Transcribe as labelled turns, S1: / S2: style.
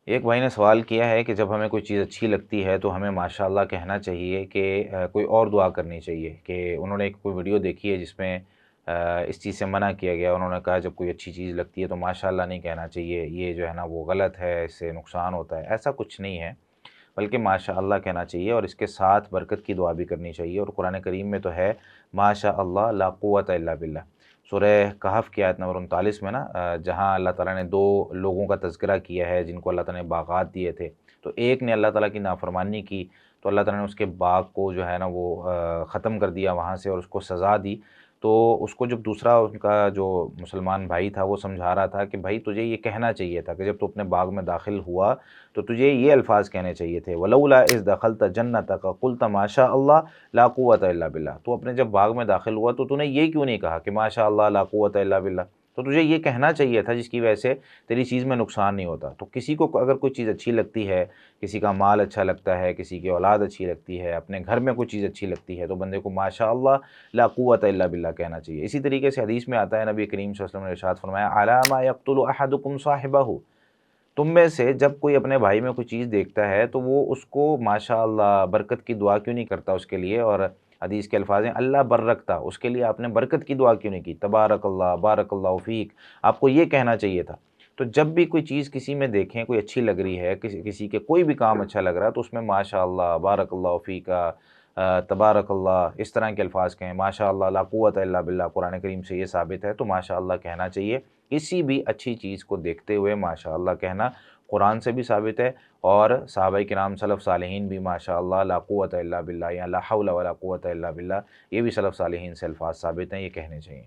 S1: ایک بھائی نے سوال کیا ہے کہ جب ہمیں کوئی چیز اچھی لگتی ہے تو ہمیں ماشاءاللہ کہنا چاہیے کہ کوئی اور دعا کرنی چاہیے، کہ انہوں نے کوئی ویڈیو دیکھی ہے جس میں اس چیز سے منع کیا گیا۔ انہوں نے کہا جب کوئی اچھی چیز لگتی ہے تو ماشاءاللہ نہیں کہنا چاہیے، یہ جو ہے نا وہ غلط ہے، اس سے نقصان ہوتا ہے۔ ایسا کچھ نہیں ہے، بلکہ ماشاءاللہ کہنا چاہیے اور اس کے ساتھ برکت کی دعا بھی کرنی چاہیے۔ اور قرآن کریم میں تو ہے ماشاءاللہ لا قوت الا باللہ، سورہ کہف کی آیت نمبر 39 میں نا جہاں اللہ تعالیٰ نے دو لوگوں کا تذکرہ کیا ہے جن کو اللہ تعالیٰ نے باغات دیے تھے، تو ایک نے اللہ تعالیٰ کی نافرمانی کی تو اللہ تعالیٰ نے اس کے باغ کو جو ہے نا وہ ختم کر دیا وہاں سے اور اس کو سزا دی۔ تو اس کو جب دوسرا ان کا جو مسلمان بھائی تھا وہ سمجھا رہا تھا کہ بھائی تجھے یہ کہنا چاہیے تھا کہ جب تو اپنے باغ میں داخل ہوا تو تجھے یہ الفاظ کہنے چاہیے تھے، وَلَوْلَا إِذْ دَخَلْتَ جَنَّتَكَ قُلْتَ مَا شَاءَ اللَّهُ لَا قُوَّةَ إِلَّا بِاللَّهِ، تو اپنے جب باغ میں داخل ہوا تو نے یہ کیوں نہیں کہا کہ ماشاء اللہ لا قوت الا باللہ، تو تجھے یہ کہنا چاہیے تھا جس کی وجہ سے تیری چیز میں نقصان نہیں ہوتا۔ تو کسی کو اگر کوئی چیز اچھی لگتی ہے، کسی کا مال اچھا لگتا ہے، کسی کی اولاد اچھی لگتی ہے، اپنے گھر میں کوئی چیز اچھی لگتی ہے تو بندے کو ماشاء اللہ لا قوت الا باللہ کہنا چاہیے۔ اسی طریقے سے حدیث میں آتا ہے، نبی کریم صلی اللہ علیہ وسلم نے ارشاد فرمایا علی ما یقتل احدکم صاحبہ، تم میں سے جب کوئی اپنے بھائی میں کوئی چیز دیکھتا ہے تو وہ اس کو ماشاء اللہ برکت کی دعا کیوں نہیں کرتا اس کے لیے، اور حدیث کے الفاظ ہیں اللہ برکتا، اس کے لیے آپ نے برکت کی دعا کیوں نہیں کی، تبارک اللہ بارک اللہ فیک، آپ کو یہ کہنا چاہیے تھا۔ تو جب بھی کوئی چیز کسی میں دیکھیں کوئی اچھی لگ رہی ہے، کسی کے کوئی بھی کام اچھا لگ رہا ہے تو اس میں ماشاء اللہ بارک اللہ فیکا، تبارک اللہ، اس طرح کے الفاظ کہیں، ماشاء اللہ لا قوت الا باللہ قرآن کریم سے یہ ثابت ہے، تو ماشاء اللہ کہنا چاہیے۔ کسی بھی اچھی چیز کو دیکھتے ہوئے ماشاء اللہ کہنا قرآن سے بھی ثابت ہے، اور صحابہ کرام سلف صالحین بھی ماشاء اللہ لا قوت الا باللہ یا لا حول ولا قوت الا باللہ، یہ بھی سلف صالحین سے الفاظ ثابت ہیں، یہ کہنے چاہیے۔